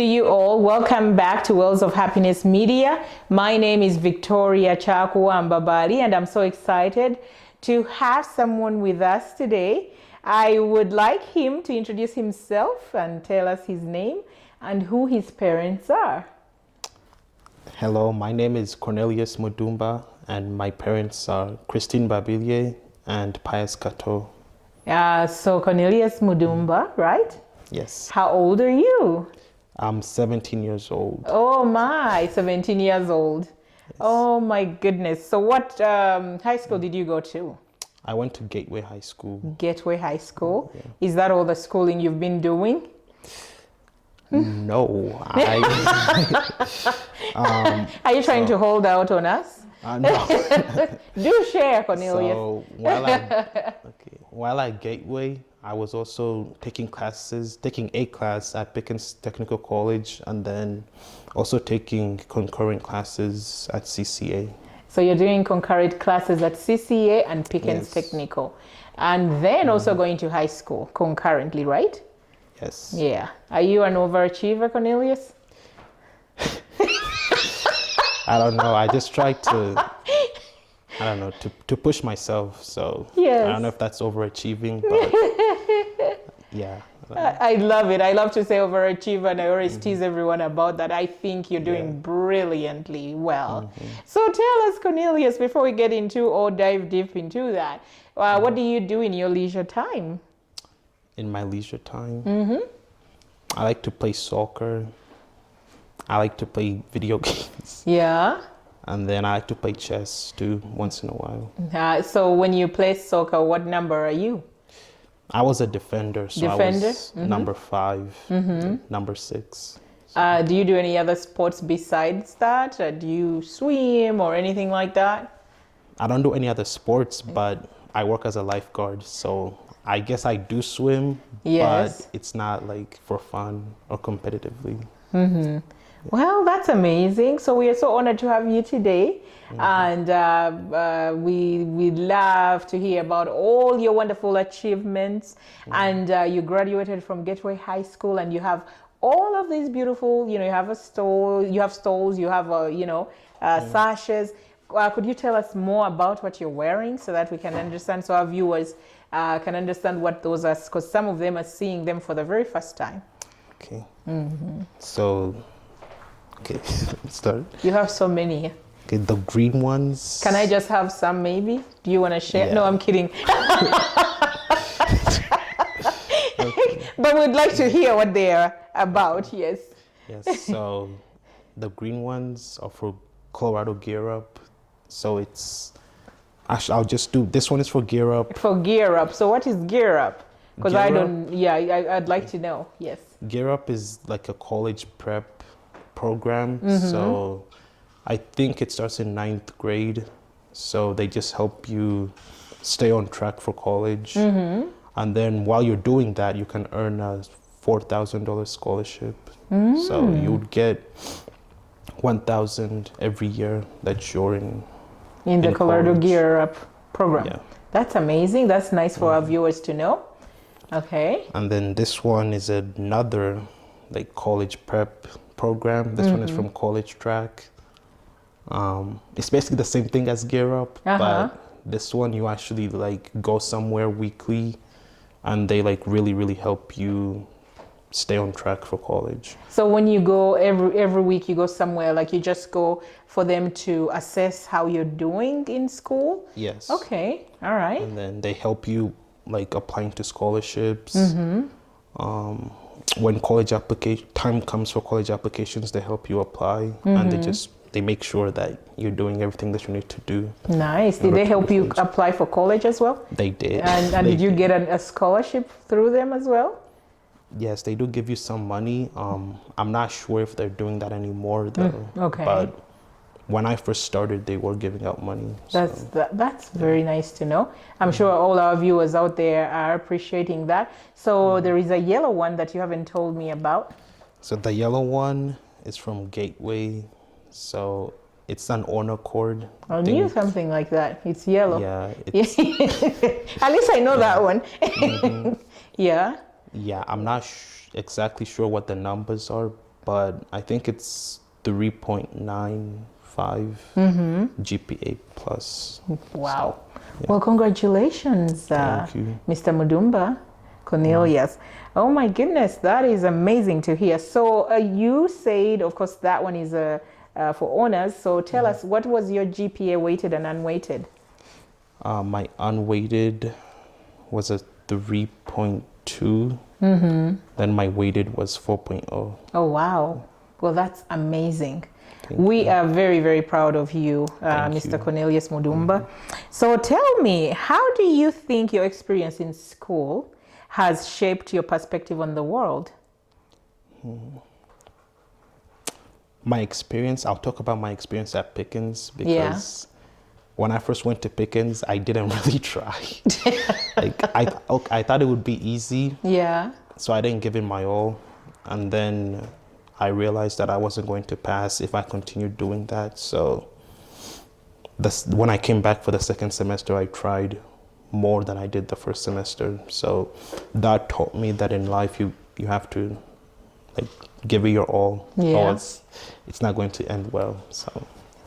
to you all. Welcome back to Wells of Happiness Media. My name is Victoria Chakuambabali, and I'm so excited to have someone with us today. I would like him to introduce himself and tell us his name and who his parents are. Hello, my name is Cornelius Mudumba, and my parents are Christine Babilier and Pius Kato. So Cornelius Mudumba, right? Yes. How old are you? I'm 17 years old. Oh my, 17 years old. Yes. Oh my goodness. So what high school did you go to? I went to Gateway High School. Gateway High School? Yeah. Is that all the schooling you've been doing? No. Are you trying to hold out on us? No. Do share, Cornelius. So while at Gateway, I was also taking a class at Pickens Technical College, and then also taking concurrent classes at CCA. So you're doing concurrent classes at CCA and Pickens Technical, and then also going to high school concurrently, right? Yes. Yeah. Are you an overachiever, Cornelius? I don't know. I just try to, to push myself. So yes. I don't know if that's overachieving, but yeah. I love it. I love to say overachiever, and I always tease everyone about that. I think you're doing brilliantly well. So tell us, Cornelius, before we get into or dive deep into that, what do you do in your leisure time? In my leisure time, I like to play soccer. I like to play video games. Yeah. And then I like to play chess too, once in a while. So when you play soccer, what number are you? I was a defender, so Defender? I was number 5, number 6. Do you do any other sports besides that? Do you swim or anything like that? I don't do any other sports, but I work as a lifeguard, so I guess I do swim, but it's not like for fun or competitively. Well, that's amazing. So we are so honored to have you today. And we love to hear about all your wonderful achievements. And you graduated from Gateway High School, and you have all of these beautiful, you have a stole, you have stalls, you have, sashes. Could you tell us more about what you're wearing so that we can understand, so our viewers can understand what those are, because some of them are seeing them for the very first time. Okay. So, let's start. You have so many. Okay, the green ones. Can I just have some maybe? Do you want to share? Yeah. No, I'm kidding. But we'd like to hear what they are about, yes. Yes, so the green ones are for Colorado Gear Up. So it's, actually, I'll just do, this one is for Gear Up. For Gear Up. So what is Gear Up? Because I'd like to know, yes. Gear Up is like a college prep program. So I think it starts in 9th grade. So they just help you stay on track for college. And then while you're doing that, you can earn a $4,000 scholarship. So you would get $1,000 every year that you're in the Colorado Gear Up program. Yeah. That's amazing. That's nice for our viewers to know. Okay. And then this one is another like college prep program. This one is from College Track. It's basically the same thing as Gear Up, but this one you actually like go somewhere weekly, and they like really help you stay on track for college. So when you go every week, you go somewhere, like you just go for them to assess how you're doing in school? Yes. Okay. All right. And then they help you like applying to scholarships. When college time comes for college applications, they help you apply, and they make sure that you're doing everything that you need to do. Nice. Did they help you apply for college as well? They did. And did you get a scholarship through them as well? Yes, they do give you some money. I'm not sure if they're doing that anymore though. Okay. But when I first started, they were giving out money. That's very nice to know. I'm sure all our viewers out there are appreciating that. So there is a yellow one that you haven't told me about. So the yellow one is from Gateway. So it's an honor cord. I knew something like that. It's yellow. Yeah. It's, at least I know that one. Yeah. Yeah, I'm not exactly sure what the numbers are, but I think it's 3.95 GPA plus. Wow. So, yeah. Well, congratulations, Thank you. Mr. Mudumba, Cornelius. Oh my goodness, that is amazing to hear. So you said, of course, that one is for honors. So tell us, what was your GPA weighted and unweighted? My unweighted was a 3.2. Then my weighted was 4.0. Oh, wow. Well, that's amazing. Thank We you. are very, very proud of you, Thank Mr. you. Cornelius Mudumba. So tell me, how do you think your experience in school has shaped your perspective on the world? My experience, I'll talk about my experience at Pickens because when I first went to Pickens, I didn't really try. I thought it would be easy, Yeah. so I didn't give it my all. And then I realized that I wasn't going to pass if I continued doing that. So when I came back for the second semester, I tried more than I did the first semester. So that taught me that in life you have to like give it your all, or it's not going to end well. So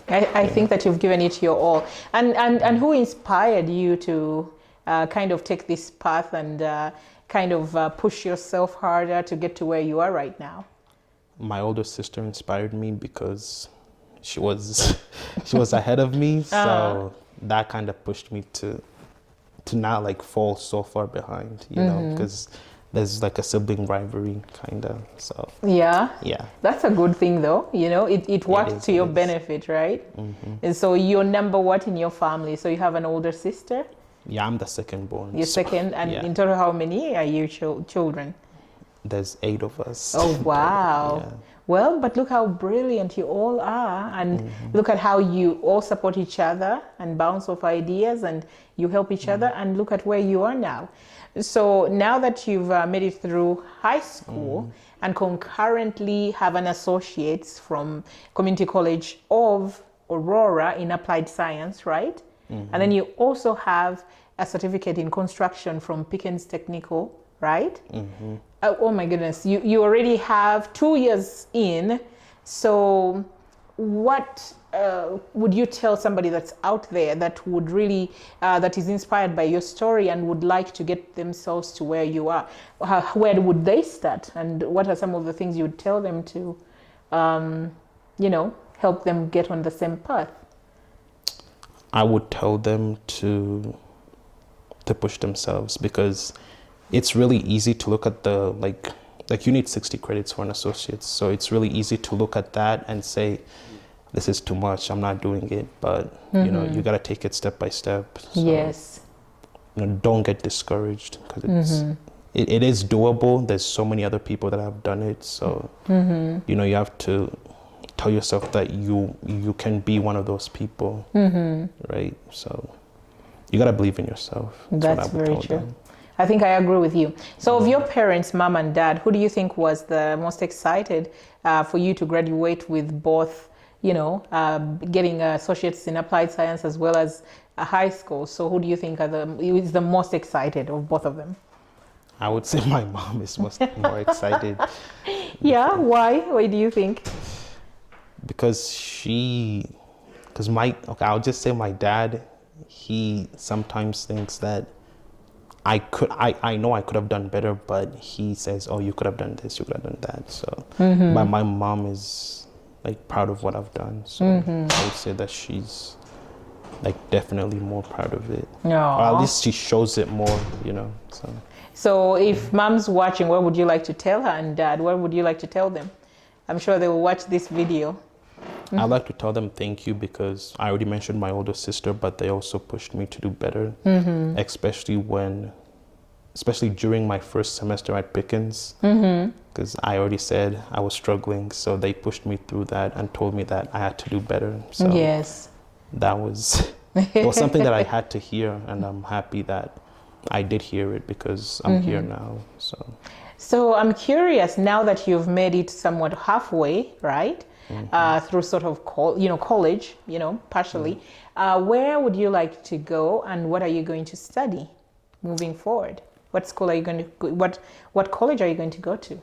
I think that you've given it your all. And who inspired you to kind of take this path and kind of push yourself harder to get to where you are right now? My older sister inspired me because she was ahead of me. So that kind of pushed me to not like fall so far behind, you know, because there's like a sibling rivalry kind of. So yeah, that's a good thing though, you know. It worked to your benefit, right? And so you're number what in your family? So you have an older sister? Yeah, I'm the second born. You're second, and in total, how many are you children? There's 8 of us. Oh wow. Well, but look how brilliant you all are, and look at how you all support each other and bounce off ideas, and you help each other, and look at where you are now. So now that you've made it through high school and concurrently have an associate's from Community College of Aurora in applied science, right? And then you also have a certificate in construction from Pickens Technical, right? Oh my goodness, you already have 2 years in. So what would you tell somebody that's out there that would really, that is inspired by your story and would like to get themselves to where you are? Where would they start? And what are some of the things you would tell them to, you know, help them get on the same path? I would tell them to push themselves, because it's really easy to look at the like you need 60 credits for an associate's, so it's really easy to look at that and say, this is too much, I'm not doing it. But you know, you got to take it step by step. So, you know, don't get discouraged, because it is doable. There's so many other people that have done it, so you know, you have to tell yourself that you can be one of those people, right? So you got to believe in yourself. That's very true. Them. I think I agree with you. So of your parents, mom and dad, who do you think was the most excited for you to graduate with both, you know, getting associates in applied science as well as a high school? So who do you think is the most excited of both of them? I would say my mom is more excited. Yeah, why? Why do you think? Because I'll just say my dad, he sometimes thinks that I know I could have done better, but he says, oh, you could have done this, you could have done that. So but my mom is like proud of what I've done. So I would say that she's like definitely more proud of it. Or at least she shows it more, you know. So if mom's watching, what would you like to tell her? And dad, what would you like to tell them? I'm sure they will watch this video. I'd like to tell them thank you, because I already mentioned my older sister, but they also pushed me to do better, especially during my first semester at Pickens, because I already said I was struggling. So they pushed me through that and told me that I had to do better. So that was it was something that I had to hear, and I'm happy that I did hear it, because I'm here now. So I'm curious, now that you've made it somewhat halfway, right? Through sort of college, you know, partially. Where would you like to go, and what are you going to study moving forward? What school are you going to go? What college are you going to go to?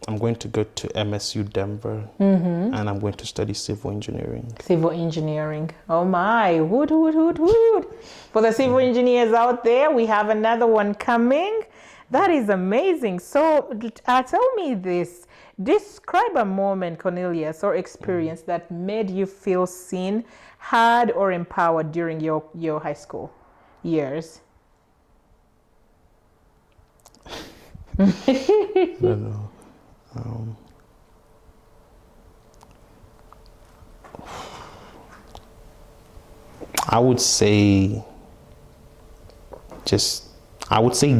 I'm going to go to MSU Denver, and I'm going to study civil engineering. Civil engineering. Oh my, woot, woot, woot, woot. For the civil engineers out there, we have another one coming. That is amazing. So tell me this. Describe a moment, Cornelius, or experience that made you feel seen, heard, or empowered during your high school years. I don't know. I would say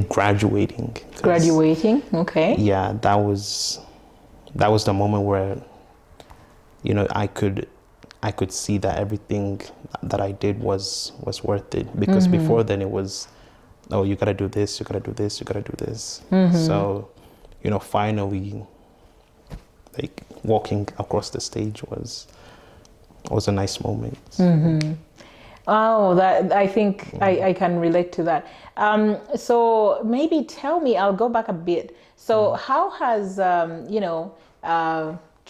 graduating. Graduating, okay. Yeah, that was the moment where, I could see that everything that I did was worth it, because before then it was, oh, you gotta do this, you gotta do this, you gotta do this. So, finally, like walking across the stage was a nice moment. Oh, that I think I can relate to that. So maybe tell me, I'll go back a bit. So how has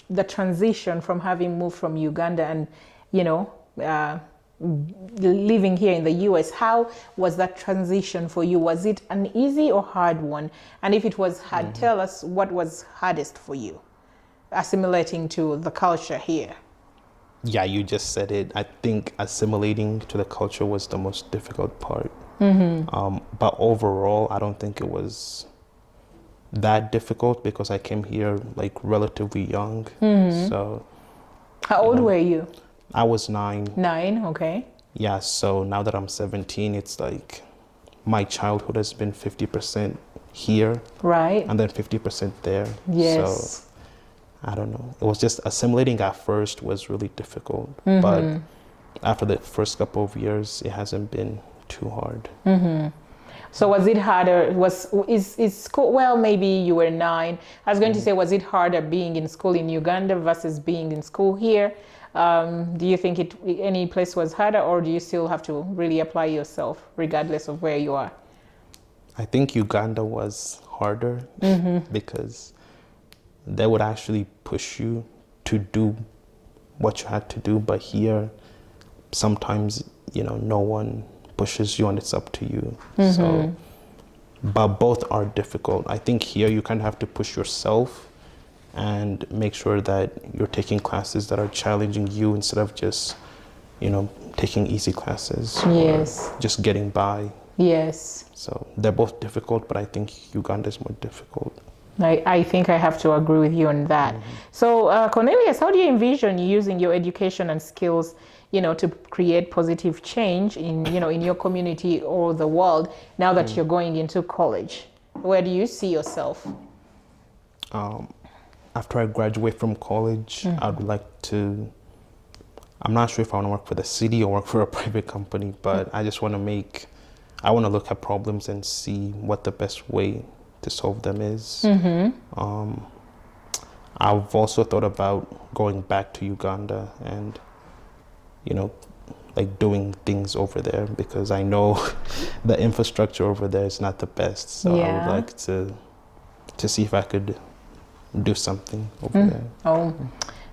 the transition from having moved from Uganda and living here in the US, how was that transition for you? Was it an easy or hard one? And if it was hard, tell us what was hardest for you, assimilating to the culture here. Yeah, you just said it. I think assimilating to the culture was the most difficult part. But overall, I don't think it was that difficult, because I came here like relatively young. So How old were you? I was 9. 9, okay. Yeah, so now that I'm 17, it's like my childhood has been 50% here, Right. and then 50% there. Yes. So I don't know. It was just assimilating at first was really difficult. But after the first couple of years, it hasn't been too hard. So was it harder? Is school? Well, maybe you were 9. I was going to say, was it harder being in school in Uganda versus being in school here? Do you think any place was harder, or do you still have to really apply yourself regardless of where you are? I think Uganda was harder because they would actually push you to do what you had to do. But here, sometimes, no one pushes you and it's up to you. So, but both are difficult. I think here you kind of have to push yourself and make sure that you're taking classes that are challenging you instead of just, taking easy classes. Yes. Or just getting by. Yes. So they're both difficult, but I think Uganda is more difficult. I think I have to agree with you on that. So, Cornelius, how do you envision using your education and skills, to create positive change in your community or the world now that you're going into college? Where do you see yourself? After I graduate from college, I would like to, I'm not sure if I want to work for the city or work for a private company, but I just want to look at problems and see what the best way to solve them is. I've also thought about going back to Uganda and, like doing things over there, because I know the infrastructure over there is not the best. So I would like to see if I could do something over there. Oh,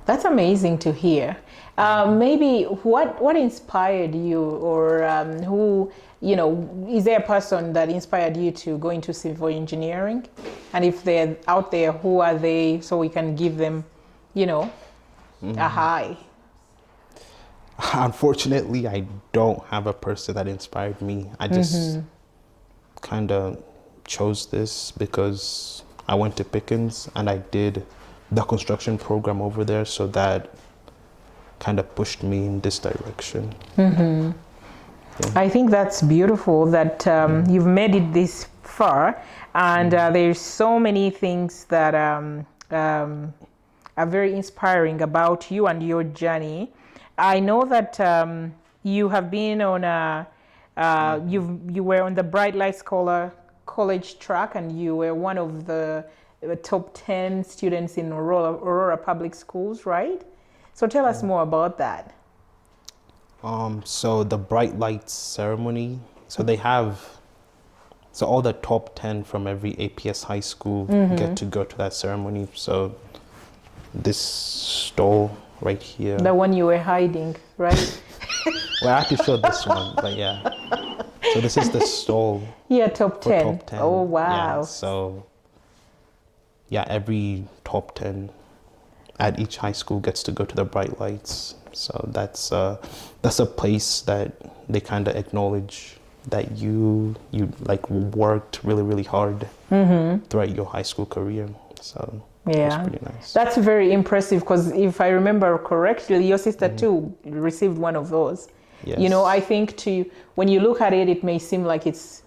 that's amazing to hear. Maybe what inspired you, or who, is there a person that inspired you to go into civil engineering? And if they're out there, who are they, so we can give them, a high? Unfortunately, I don't have a person that inspired me. I just kind of chose this because I went to Pickens and I did the construction program over there, so that kind of pushed me in this direction. Yeah. I think that's beautiful that you've made it this far, and there's so many things that are very inspiring about you and your journey. I know that you have been on you were on the Bright Light Scholar College track, and you were one of the top 10 students in Aurora Public Schools, right? So tell us more about that. So the Bright Lights ceremony, so they have So all the top 10 from every APS high school get to go to that ceremony. So this stall right here. The one you were hiding, right? Well, I have to show this one, but yeah. So this is the stall. Yeah, top 10. Top 10. Oh, wow. Yeah, so yeah, every top 10 at each high school gets to go to the Bright Lights. So that's a place that they kind of acknowledge that you like worked really, really hard throughout your high school career. So yeah, it's pretty nice. That's very impressive, because if I remember correctly, your sister too received one of those. Yes. You know, I think when you look at it, it may seem like it's,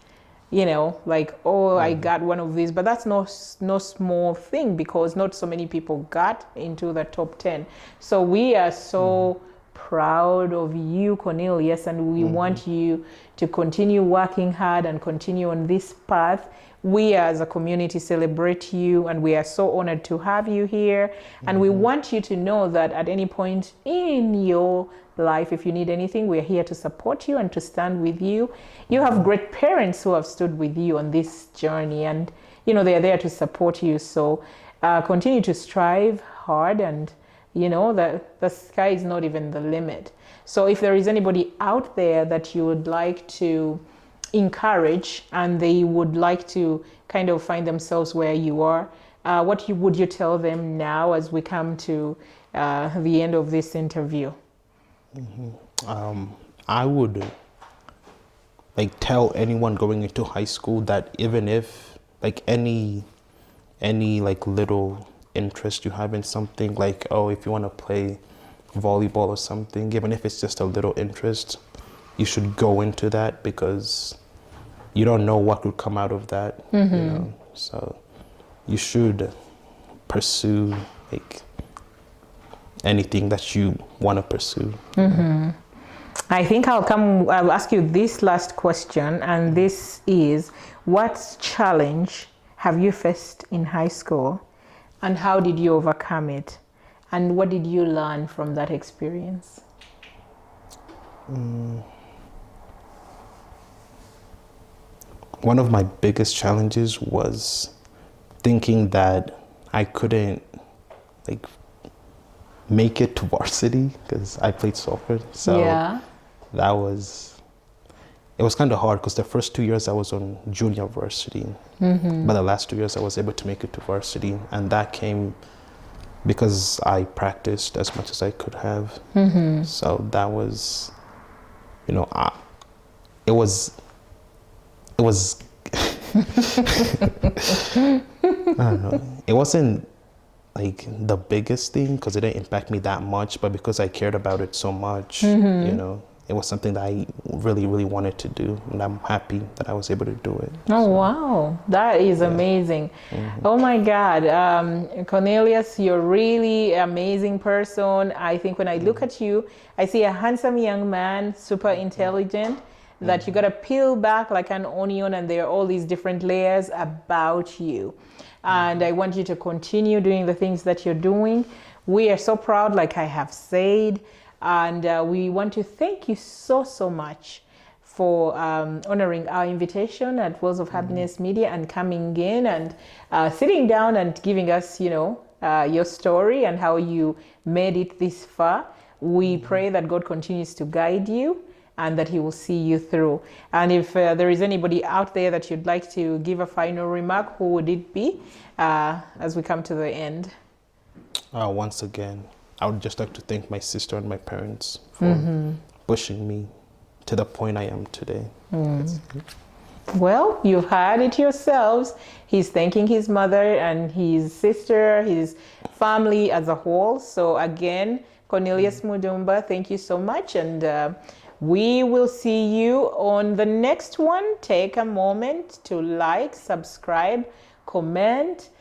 you know, like, oh, I got one of these, but that's no small thing, because not so many people got into the top 10. So we are so proud of you, Cornelius, and we want you to continue working hard and continue on this path. We as a community celebrate you, and we are so honored to have you here. And we want you to know that at any point in your life, if you need anything, we're here to support you and to stand with you. You have great parents who have stood with you on this journey, and you know they're there to support you. So continue to strive hard, and you know that the sky is not even the limit. So if there is anybody out there that you would like to encourage and they would like to kind of find themselves where you are, would you tell them now as we come to the end of this interview? I would like tell anyone going into high school that even if like any like little interest you have in something, like, oh, if you want to play volleyball or something, even if it's just a little interest, you should go into that, because you don't know what could come out of that. You know, so you should pursue like anything that you want to pursue. I think I'll ask you this last question, and this is, what challenge have you faced in high school, and how did you overcome it, and what did you learn from that experience? One of my biggest challenges was thinking that I couldn't like make it to varsity, because I played soccer. So yeah. It was kind of hard, because the first 2 years I was on junior varsity, but the last 2 years I was able to make it to varsity, and that came because I practiced as much as I could have. So that was, you know, it was I don't know, it wasn't like the biggest thing, because it didn't impact me that much, but because I cared about it so much, you know, it was something that I really, really wanted to do, and I'm happy that I was able to do it. Oh, wow. That is amazing. Oh, my God. Cornelius, you're really amazing person. I think when I look at you, I see a handsome young man, super intelligent, that you got to peel back like an onion, and there are all these different layers about you. And I want you to continue doing the things that you're doing. We are so proud, like I have said. And we want to thank you so much for honoring our invitation at Worlds of Happiness Media, and coming in and sitting down and giving us, you know, your story and how you made it this far. We pray that God continues to guide you, and that he will see you through. And if there is anybody out there that you'd like to give a final remark, who would it be as we come to the end? Once again, I would just like to thank my sister and my parents for pushing me to the point I am today. Well, you've heard it yourselves. He's thanking his mother and his sister, his family as a whole. So again, Cornelius Mudumba, thank you so much. And we will see you on the next one. Take a moment to like, subscribe, comment,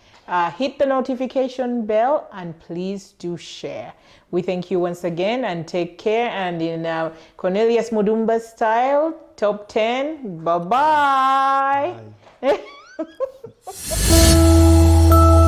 hit the notification bell, and please do share. We thank you once again, and take care. And in Cornelius Mudumba style, top 10. Bye-bye. Bye.